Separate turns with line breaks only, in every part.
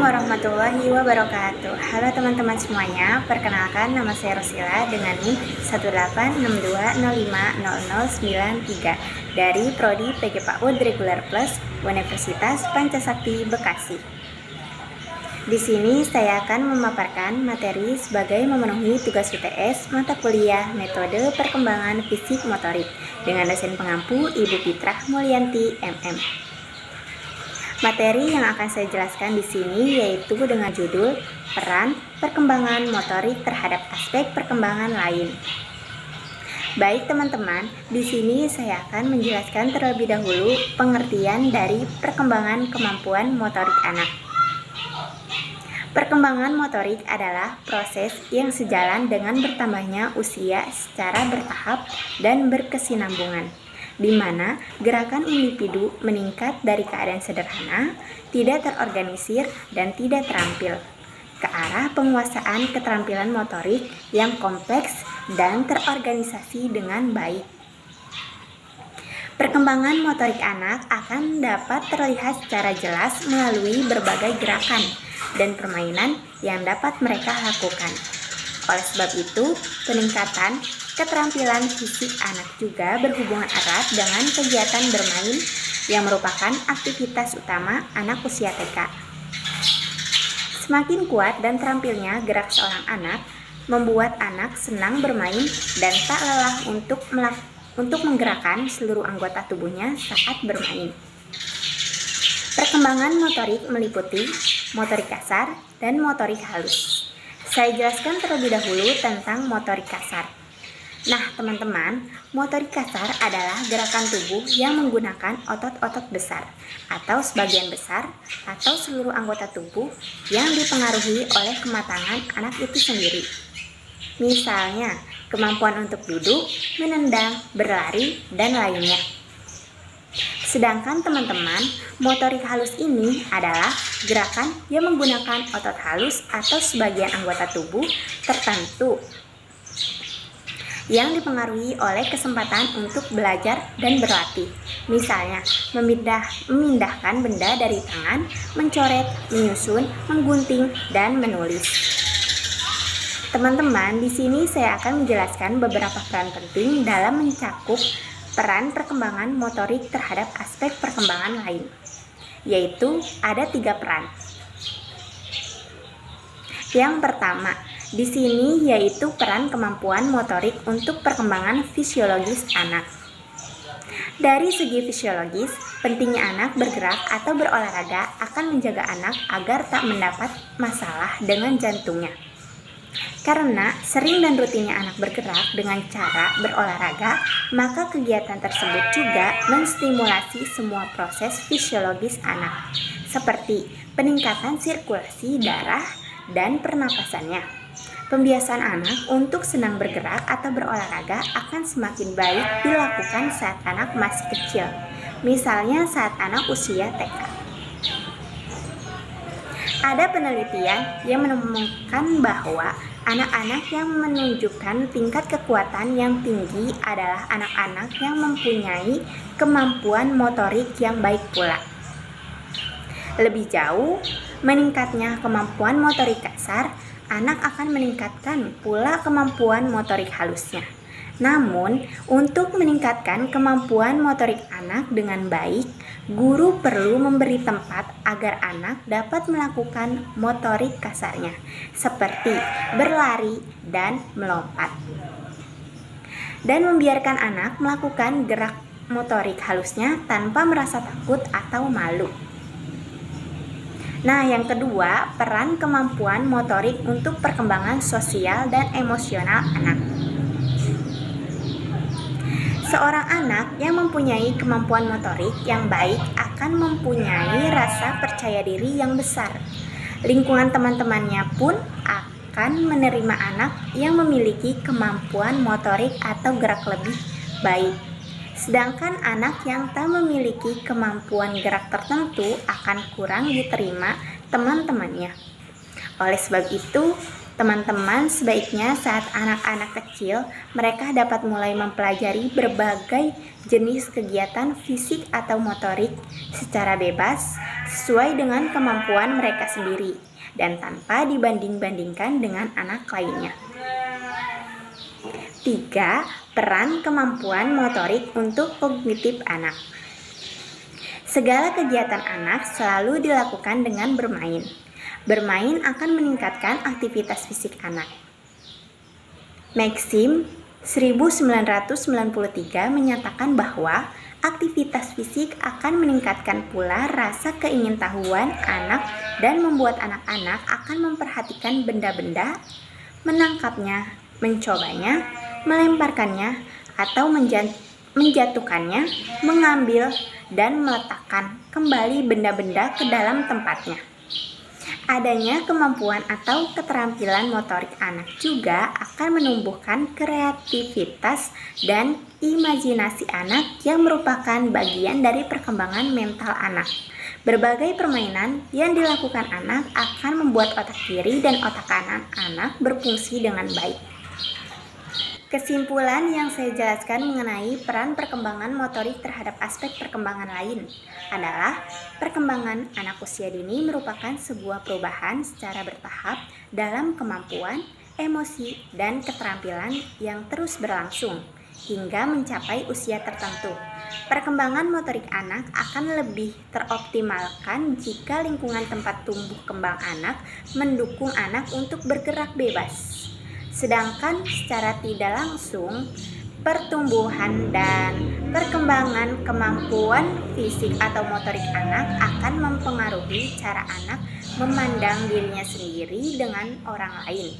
warahmatullahi wabarakatuh. Halo teman-teman semuanya, perkenalkan nama saya Rosila dengan NIM 18620500093 dari Prodi PG PAUD Regular Plus Universitas Pancasakti Bekasi. Di sini saya akan memaparkan materi sebagai memenuhi tugas UTS mata kuliah Metode Perkembangan Fisik Motorik dengan dosen pengampu Ibu Fitrah Mulyanti MM. Materi yang akan saya jelaskan di sini yaitu dengan judul Peran Perkembangan Motorik terhadap Aspek Perkembangan Lain. Baik teman-teman, di sini saya akan menjelaskan terlebih dahulu pengertian dari perkembangan kemampuan motorik anak. Perkembangan motorik adalah proses yang sejalan dengan bertambahnya usia secara bertahap dan berkesinambungan, di mana gerakan individu meningkat dari keadaan sederhana, tidak terorganisir, dan tidak terampil, ke arah penguasaan keterampilan motorik yang kompleks dan terorganisasi dengan baik. Perkembangan motorik anak akan dapat terlihat secara jelas melalui berbagai gerakan dan permainan yang dapat mereka lakukan. Oleh sebab itu, peningkatan keterampilan fisik anak juga berhubungan erat dengan kegiatan bermain yang merupakan aktivitas utama anak usia TK. Semakin kuat dan terampilnya gerak seorang anak, membuat anak senang bermain dan tak lelah untuk menggerakkan seluruh anggota tubuhnya saat bermain. Perkembangan motorik meliputi motorik kasar dan motorik halus. Saya jelaskan terlebih dahulu tentang motorik kasar. Nah, teman-teman, motorik kasar adalah gerakan tubuh yang menggunakan otot-otot besar atau sebagian besar atau seluruh anggota tubuh yang dipengaruhi oleh kematangan anak itu sendiri. Misalnya, kemampuan untuk duduk, menendang, berlari, dan lainnya. Sedangkan teman-teman, motorik halus ini adalah gerakan yang menggunakan otot halus atau sebagian anggota tubuh tertentu yang dipengaruhi oleh kesempatan untuk belajar dan berlatih. Misalnya, memindahkan benda dari tangan, mencoret, menyusun, menggunting, dan menulis. Teman-teman, di sini saya akan menjelaskan beberapa peran penting dalam mencakup peran perkembangan motorik terhadap aspek perkembangan lain, yaitu ada 3 peran. Yang pertama, di sini yaitu peran kemampuan motorik untuk perkembangan fisiologis anak. Dari segi fisiologis, pentingnya anak bergerak atau berolahraga akan menjaga anak agar tak mendapat masalah dengan jantungnya. Karena sering dan rutinnya anak bergerak dengan cara berolahraga, maka kegiatan tersebut juga menstimulasi semua proses fisiologis anak, seperti peningkatan sirkulasi darah dan pernapasannya. Pembiasaan anak untuk senang bergerak atau berolahraga akan semakin baik dilakukan saat anak masih kecil, misalnya saat anak usia TK. Ada penelitian yang menemukan bahwa anak-anak yang menunjukkan tingkat kekuatan yang tinggi adalah anak-anak yang mempunyai kemampuan motorik yang baik pula. Lebih jauh, meningkatnya kemampuan motorik kasar, anak akan meningkatkan pula kemampuan motorik halusnya. Namun, untuk meningkatkan kemampuan motorik anak dengan baik, guru perlu memberi tempat agar anak dapat melakukan motorik kasarnya, seperti berlari dan melompat. Dan membiarkan anak melakukan gerak motorik halusnya tanpa merasa takut atau malu. Nah, yang kedua, peran kemampuan motorik untuk perkembangan sosial dan emosional anak. Seorang anak yang mempunyai kemampuan motorik yang baik akan mempunyai rasa percaya diri yang besar. Lingkungan teman-temannya pun akan menerima anak yang memiliki kemampuan motorik atau gerak lebih baik. Sedangkan anak yang tak memiliki kemampuan gerak tertentu akan kurang diterima teman-temannya. Oleh sebab itu, Teman-teman, sebaiknya saat anak-anak kecil, mereka dapat mulai mempelajari berbagai jenis kegiatan fisik atau motorik secara bebas sesuai dengan kemampuan mereka sendiri dan tanpa dibanding-bandingkan dengan anak lainnya. 3. Peran kemampuan motorik untuk kognitif anak. Segala kegiatan anak selalu dilakukan dengan bermain. Bermain akan meningkatkan aktivitas fisik anak. Maxim 1993 menyatakan bahwa aktivitas fisik akan meningkatkan pula rasa keingintahuan anak dan membuat anak-anak akan memperhatikan benda-benda, menangkapnya, mencobanya, melemparkannya, atau menjatuhkannya, mengambil, dan meletakkan kembali benda-benda ke dalam tempatnya. Adanya kemampuan atau keterampilan motorik anak juga akan menumbuhkan kreativitas dan imajinasi anak yang merupakan bagian dari perkembangan mental anak. Berbagai permainan yang dilakukan anak akan membuat otak kiri dan otak kanan anak berfungsi dengan baik. Kesimpulan yang saya jelaskan mengenai peran perkembangan motorik terhadap aspek perkembangan lain adalah perkembangan anak usia dini merupakan sebuah perubahan secara bertahap dalam kemampuan, emosi, dan keterampilan yang terus berlangsung hingga mencapai usia tertentu. Perkembangan motorik anak akan lebih teroptimalkan jika lingkungan tempat tumbuh kembang anak mendukung anak untuk bergerak bebas. Sedangkan secara tidak langsung, pertumbuhan dan perkembangan kemampuan fisik atau motorik anak akan mempengaruhi cara anak memandang dirinya sendiri dengan orang lain.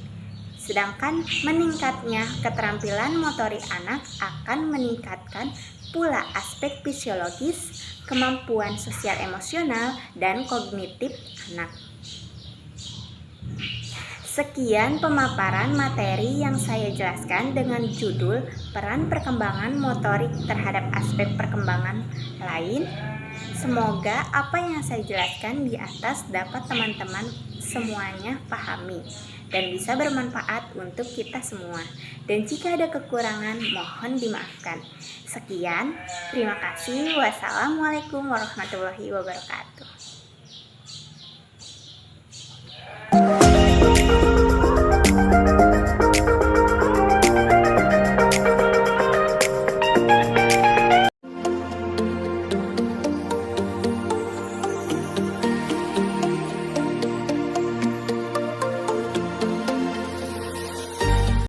Sedangkan meningkatnya keterampilan motorik anak akan meningkatkan pula aspek fisiologis, kemampuan sosial emosional, dan kognitif anak. Sekian pemaparan materi yang saya jelaskan dengan judul Peran Perkembangan Motorik Terhadap Aspek Perkembangan Lain. Semoga apa yang saya jelaskan di atas dapat teman-teman semuanya pahami dan bisa bermanfaat untuk kita semua. Dan jika ada kekurangan, mohon dimaafkan. Sekian, terima kasih. Wassalamualaikum warahmatullahi wabarakatuh.